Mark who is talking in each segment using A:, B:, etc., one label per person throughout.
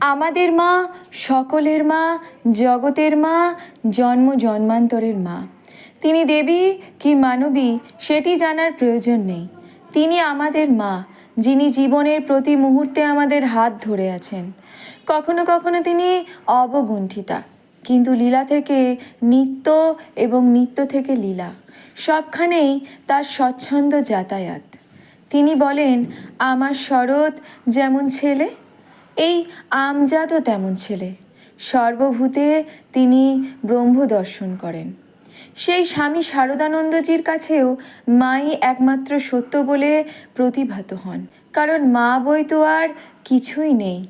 A: আমাদের মা, সকলের মা, জগতের মা, জন্ম জন্মান্তরের মা। তিনি দেবী কি মানবী সেটি জানার প্রয়োজন নেই। তিনি আমাদের মা, যিনি জীবনের প্রতি মুহূর্তে আমাদের হাত ধরে আছেন। কখনো কখনো তিনি অবগুণ্ঠিতা, কিন্তু লীলা থেকে নিত্য এবং নিত্য থেকে লীলা, সবখানেই তার স্বচ্ছন্দ যাতায়াত। তিনি বলেন, আমার শরৎ যেমন ছেলে, এই আমজাদও তেমন ছেলে। সর্বভূতে তিনি ব্রহ্ম দর্শন করেন। সেই স্বামী শারদানন্দজির কাছেও মাই একমাত্র সত্য বলে প্রতিভাত হন, কারণ মা বই তো আর কিছুই নেই।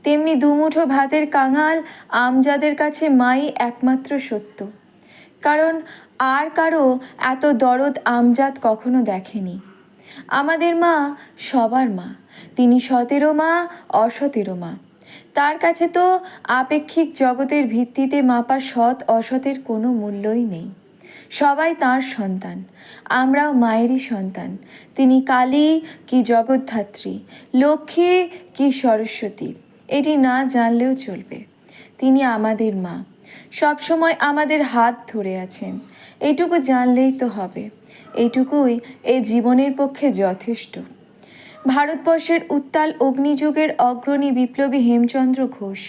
A: তেমনি দুমুঠো ভাতের কাঙাল আমজাদের কাছে মাই একমাত্র সত্য, কারণ আর কারো এত দরদ আমজাদ কখনো দেখেনি। আমাদের মা সবার মা, তিনি সতেরো মা, অসতেরো মা। তার কাছে তো আপেক্ষিক জগতের ভিত্তিতে মাপা সৎ অসতের কোনো মূল্যই নেই। সবাই তাঁর সন্তান, আমরাও মায়েরই সন্তান। তিনি কালী কি জগদ্ধাত্রী, লক্ষ্মী কি সরস্বতী, এটি না জানলেও চলবে। তিনি আমাদের মা, সবসময় আমাদের হাত ধরে আছেন। এইটুকু জানলেই তো হবে, এইটুকুই এই জীবনের পক্ষে যথেষ্ট। ভারতবর্ষের উত্তাল অগ্নিযুগের অগ্রণী বিপ্লবী হেমচন্দ্র ঘোষ,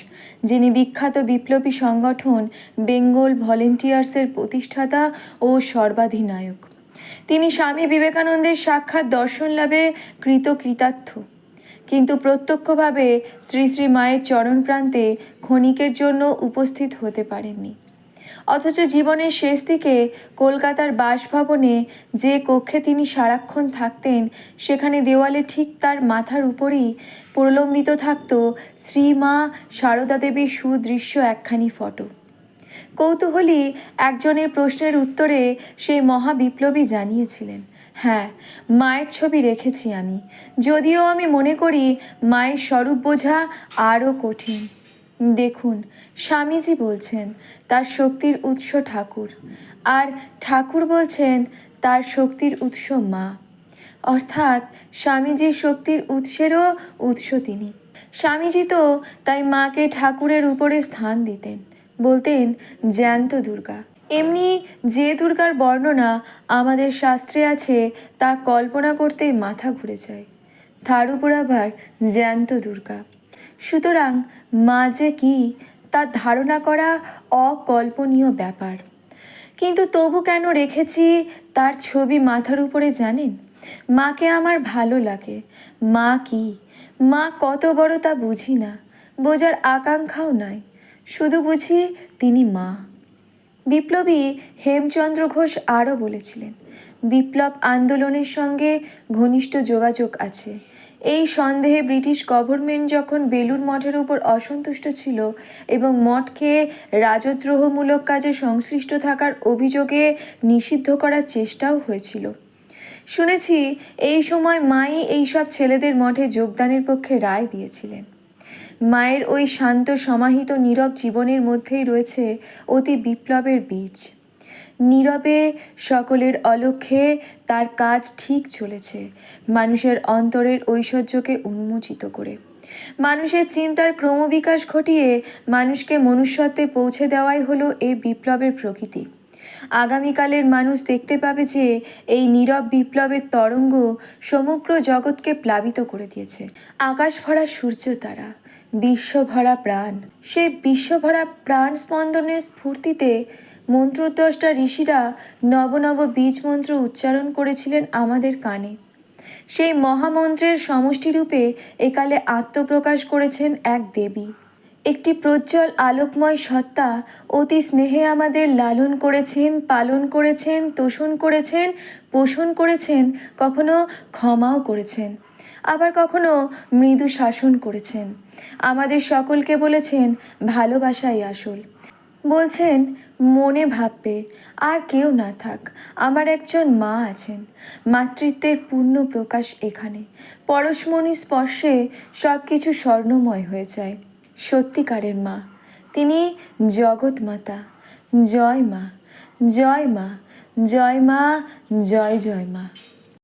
A: যিনি বিখ্যাত বিপ্লবী সংগঠন বেঙ্গল ভলেন্টিয়ার্সের প্রতিষ্ঠাতা ও সর্বাধিনায়ক। তিনি স্বামী বিবেকানন্দের সাক্ষাৎ দর্শন লাভে কৃতার্থ, কিন্তু প্রত্যক্ষভাবে শ্রী শ্রী মায়ের চরণপ্রান্তে ক্ষণিকের জন্য উপস্থিত হতে পারেননি। অথচ জীবনের শেষ দিকে কলকাতার বাসভবনে যে কক্ষে তিনি সারাক্ষণ থাকতেন, সেখানে দেওয়ালে ঠিক তার মাথার উপরই প্রলম্বিত থাকত শ্রীমা সারদা দেবীর সুদৃশ্য একখানি ফটো। কৌতূহলী একজনের প্রশ্নের উত্তরে সেই মহাবিপ্লবী জানিয়েছিলেন, হ্যাঁ, মায়ের ছবি রেখেছি আমি, যদিও আমি মনে করি মায়ের স্বরূপ বোঝা আরও কঠিন। দেখুন, স্বামীজি বলছেন তার শক্তির উৎস ঠাকুর, আর ঠাকুর বলছেন তার শক্তির উৎস মা। অর্থাৎ স্বামীজির শক্তির উৎসেরও উৎস তিনি। স্বামীজি তো তাই মাকে ঠাকুরের উপরে স্থান দিতেন, বলতেন জ্যান্ত দুর্গা। এমনি যে দুর্গার বর্ণনা আমাদের শাস্ত্রে আছে, তা কল্পনা করতেই মাথা ঘুরে যায়, তার উপর আবার জ্যান্ত দুর্গা। সুতরাং মা যে কী তা ধারণা করা অকল্পনীয় ব্যাপার। কিন্তু তবু কেন রেখেছি তার ছবি মাথার উপরে জানেন? মাকে আমার ভালো লাগে। মা কি, মা কত বড় তা বুঝি না, বোঝার আকাঙ্ক্ষাও নাই, শুধু বুঝি তিনি মা। বিপ্লবী হেমচন্দ্র ঘোষ আরও বলেছিলেন, বিপ্লব আন্দোলনের সঙ্গে ঘনিষ্ঠ যোগাযোগ আছে। এই সন্দেহে ব্রিটিশ গভর্নমেন্ট যখন বেলুর মঠের উপর অসন্তুষ্ট ছিল এবং মঠকে রাজদ্রোহমূলক কাজে সংশ্লিষ্ট থাকার অভিযোগে নিষিদ্ধ করার চেষ্টাও হয়েছিল। শুনেছি এই সময় মাই এইসব ছেলেদের মঠে যোগদানের পক্ষে রায় দিয়েছিলেন। মায়ের ওই শান্ত সমাহিত নীরব জীবনের মধ্যেই রয়েছে অতি বিপ্লবের বীজ। নীরবে সকলের অলক্ষ্যে তার কাজ ঠিক চলেছে, মানুষের অন্তরের ঐশ্বর্যকে উন্মোচিত করে, মানুষের চিন্তার ক্রমবিকাশ ঘটিয়ে মানুষকে মনুষ্যত্বে পৌঁছে দেওয়াই হলো এই বিপ্লবের প্রকৃতি। আগামীকালের মানুষ দেখতে পাবে যে এই নীরব বিপ্লবের তরঙ্গ সমগ্র জগৎকে প্লাবিত করে দিয়েছে। আকাশ ভরা সূর্য তারা, বিশ্বভরা প্রাণ। সেই বিশ্বভরা প্রাণ স্পন্দনের স্ফূর্তিতে মন্ত্রদ্রষ্টা ঋষিরা নব নব বীজ মন্ত্র উচ্চারণ করেছিলেন আমাদের কানে। সেই মহামন্ত্রের সমষ্টিরূপে একালে আত্মপ্রকাশ করেছেন এক দেবী, একটি প্রজ্জ্বল আলোকময় সত্তা। অতি স্নেহে আমাদের লালন করেছেন, পালন করেছেন, তোষণ করেছেন, পোষণ করেছেন, কখনো ক্ষমাও করেছেন, আবার কখনো মৃদু শাসন করেছেন। আমাদের সকলকে বলেছেন ভালোবাসাই আসল। বলছেন মনে ভাববে আর কেউ না থাক, আমার একজন মা আছেন। মাতৃত্বের পূর্ণ প্রকাশ এখানে। পরশমণি স্পর্শে সব কিছু স্বর্ণময় হয়ে যায়। সত্যিকারের মা, তিনি জগৎ মাতা। জয় মা, জয় মা, জয় মা, জয় জয় মা।